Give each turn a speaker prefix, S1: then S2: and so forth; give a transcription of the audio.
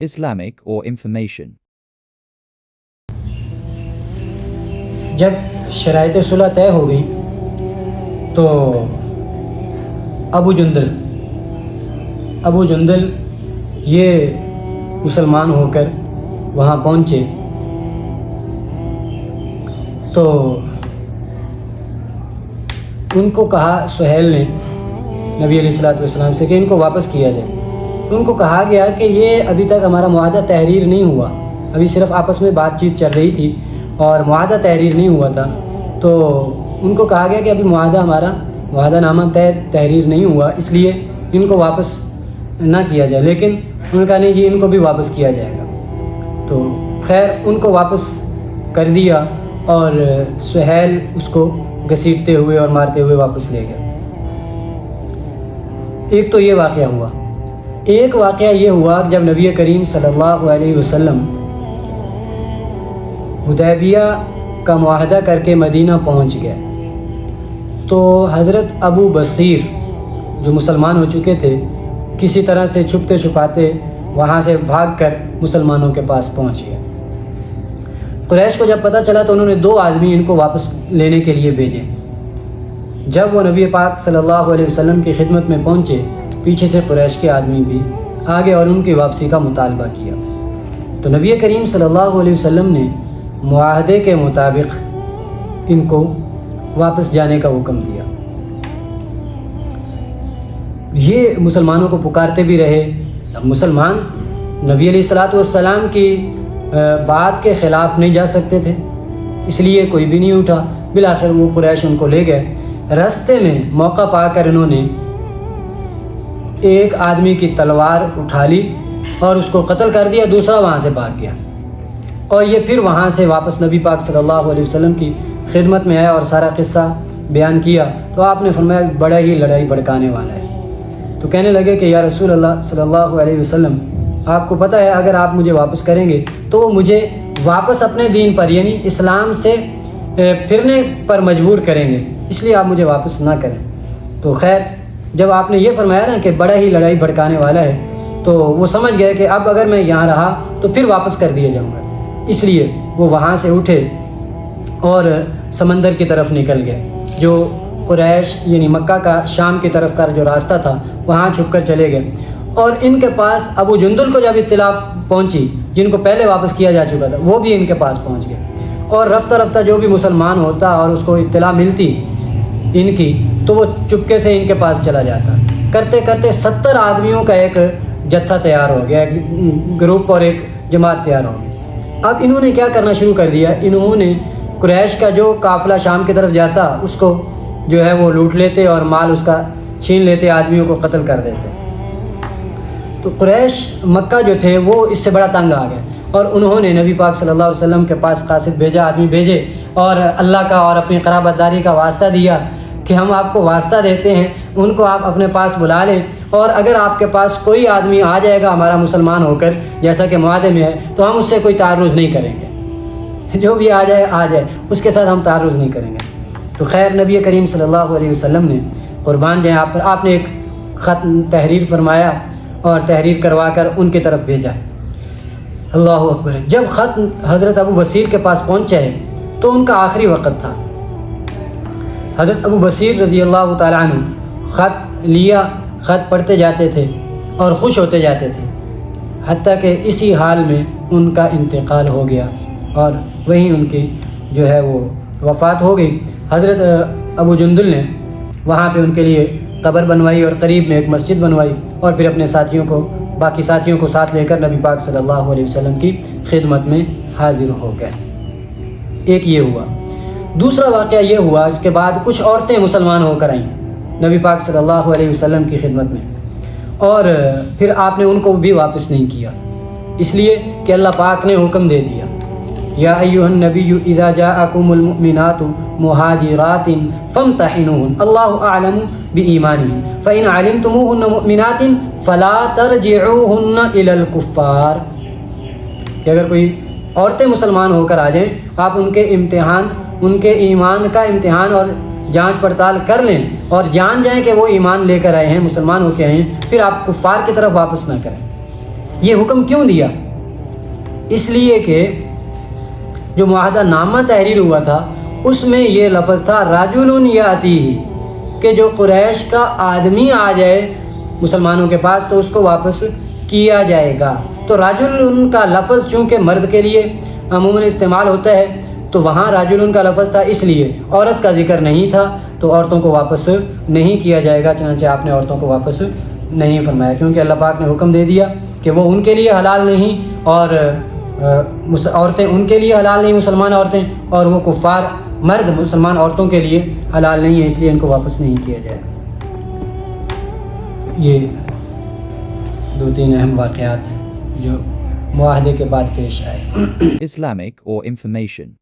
S1: Islamic or information.
S2: جب شرائط صلح طے ہو گئی تو ابو جندل یہ مسلمان ہو کر وہاں پہنچے تو ان کو کہا سہیل نے نبی علیہ الصلوۃ والسلام سے کہ ان کو واپس کیا جائے. تو ان کو کہا گیا کہ یہ ابھی تک ہمارا معاہدہ تحریر نہیں ہوا, ابھی صرف آپس میں بات چیت چل رہی تھی اور معاہدہ تحریر نہیں ہوا تھا. تو ان کو کہا گیا کہ ابھی ہمارا معاہدہ نامہ تحریر نہیں ہوا, اس لیے ان کو واپس نہ کیا جائے. لیکن ان کا نہیں جی ان کو بھی واپس کیا جائے گا. تو خیر ان کو واپس کر دیا اور سہیل اس کو گھسیٹتے ہوئے اور مارتے ہوئے واپس لے گیا. ایک تو یہ واقعہ ہوا. ایک واقعہ یہ ہوا کہ جب نبی کریم صلی اللہ علیہ وسلم حدیبیہ کا معاہدہ کر کے مدینہ پہنچ گئے تو حضرت ابو بصیر جو مسلمان ہو چکے تھے کسی طرح سے چھپتے چھپاتے وہاں سے بھاگ کر مسلمانوں کے پاس پہنچ گئے. قریش کو جب پتہ چلا تو انہوں نے 2 آدمی ان کو واپس لینے کے لیے بھیجے. جب وہ نبی پاک صلی اللہ علیہ وسلم کی خدمت میں پہنچے پیچھے سے قریش کے آدمی بھی آگے اور ان کی واپسی کا مطالبہ کیا. تو نبی کریم صلی اللہ علیہ وسلم نے معاہدے کے مطابق ان کو واپس جانے کا حکم دیا. یہ مسلمانوں کو پکارتے بھی رہے. اب مسلمان نبی علیہ الصلوۃ والسلام کی بات کے خلاف نہیں جا سکتے تھے, اس لیے کوئی بھی نہیں اٹھا. بالآخر وہ قریش ان کو لے گئے. راستے میں موقع پا کر انہوں نے ایک آدمی کی تلوار اٹھا لی اور اس کو قتل کر دیا, دوسرا وہاں سے بھاگ گیا. اور یہ پھر وہاں سے واپس نبی پاک صلی اللہ علیہ وسلم کی خدمت میں آیا اور سارا قصہ بیان کیا. تو آپ نے فرمایا بڑا ہی لڑائی بھڑکانے والا ہے. تو کہنے لگے کہ یا رسول اللہ صلی اللہ علیہ وسلم آپ کو پتہ ہے اگر آپ مجھے واپس کریں گے تو وہ مجھے واپس اپنے دین پر یعنی اسلام سے پھرنے پر مجبور کریں گے, اس لیے آپ مجھے واپس نہ کریں. تو خیر جب آپ نے یہ فرمایا نا کہ بڑا ہی لڑائی بھڑکانے والا ہے تو وہ سمجھ گئے کہ اب اگر میں یہاں رہا تو پھر واپس کر دیا جاؤں گا. اس لیے وہ وہاں سے اٹھے اور سمندر کی طرف نکل گئے. جو قریش یعنی مکہ کا شام کی طرف کا جو راستہ تھا وہاں چھپ کر چلے گئے. اور ان کے پاس ابو جندل کو جب اطلاع پہنچی جن کو پہلے واپس کیا جا چکا تھا وہ بھی ان کے پاس پہنچ گئے. اور رفتہ رفتہ جو بھی مسلمان ہوتا اور اس کو اطلاع ملتی ان کی تو وہ چپکے سے ان کے پاس چلا جاتا. کرتے کرتے 70 آدمیوں کا ایک جتھا تیار ہو گیا, ایک گروپ اور ایک جماعت تیار ہو گئی. اب انہوں نے کیا کرنا شروع کر دیا, انہوں نے قریش کا جو قافلہ شام کی طرف جاتا اس کو جو ہے وہ لوٹ لیتے اور مال اس کا چھین لیتے, آدمیوں کو قتل کر دیتے. تو قریش مکہ جو تھے وہ اس سے بڑا تنگ آ گئے اور انہوں نے نبی پاک صلی اللہ علیہ وسلم کے پاس قاصد بھیجا, آدمی بھیجے اور اللہ کا اور اپنی قرابت داری کا واسطہ دیا کہ ہم آپ کو واسطہ دیتے ہیں, ان کو آپ اپنے پاس بلا لیں اور اگر آپ کے پاس کوئی آدمی آ جائے گا ہمارا مسلمان ہو کر جیسا کہ معاہدے میں ہے تو ہم اس سے کوئی تعرض نہیں کریں گے, جو بھی آ جائے اس کے ساتھ ہم تعرض نہیں کریں گے. تو خیر نبی کریم صلی اللہ علیہ وسلم نے قربان جائیں آپ نے ایک خط تحریر فرمایا اور تحریر کروا کر ان کی طرف بھیجا. اللہ اکبر. جب خط حضرت ابو بصیر کے پاس پہنچا ہے تو ان کا آخری وقت تھا. حضرت ابو بصیر رضی اللہ تعالیٰ عنہ خط لیا, خط پڑھتے جاتے تھے اور خوش ہوتے جاتے تھے حتیٰ کہ اسی حال میں ان کا انتقال ہو گیا اور وہیں ان کی جو ہے وہ وفات ہو گئی. حضرت ابو جندل نے وہاں پہ ان کے لیے قبر بنوائی اور قریب میں ایک مسجد بنوائی اور پھر اپنے باقی ساتھیوں کو ساتھ لے کر نبی پاک صلی اللہ علیہ وسلم کی خدمت میں حاضر ہو گئے. ایک یہ ہوا. دوسرا واقعہ یہ ہوا اس کے بعد کچھ عورتیں مسلمان ہو کر آئیں نبی پاک صلی اللہ علیہ وسلم کی خدمت میں اور پھر آپ نے ان کو بھی واپس نہیں کیا, اس لیے کہ اللہ پاک نے حکم دے دیا یا ایھا النبی اذا جاءکم المؤمنات مہاجرات فامتحنوہن اللہ اعلم بایمانہن فان علمتموہن مؤمنات فلا ترجعوہن الی الکفار. کہ اگر کوئی عورتیں مسلمان ہو کر آ جائیں آپ ان کے ایمان کا امتحان اور جانچ پڑتال کر لیں اور جان جائیں کہ وہ ایمان لے کر آئے ہیں, مسلمان ہو کے آئے ہیں, پھر آپ کفار کی طرف واپس نہ کریں. یہ حکم کیوں دیا؟ اس لیے کہ جو معاہدہ نامہ تحریر ہوا تھا اس میں یہ لفظ تھا رجل یاتیہ، کہ جو قریش کا آدمی آ جائے مسلمانوں کے پاس تو اس کو واپس کیا جائے گا۔ تو رجل کا لفظ چونکہ مرد کے لیے عموماً استعمال ہوتا ہے تو وہاں رجل کا لفظ تھا، اس لیے عورت کا ذکر نہیں تھا، تو عورتوں کو واپس نہیں کیا جائے گا، چنانچہ آپ نے عورتوں کو واپس نہیں فرمایا، کیونکہ اللہ پاک نے حکم دے دیا کہ وہ ان کے لیے حلال نہیں، اور عورتیں ان کے لیے حلال نہیں، مسلمان عورتیں، اور وہ کفار مرد مسلمان عورتوں کے لیے حلال نہیں ہے، اس لیے ان کو واپس نہیں کیا جائے گا۔ یہ 2-3 اہم واقعات جو معاہدے کے بعد پیش آئے۔
S1: Islamic or information.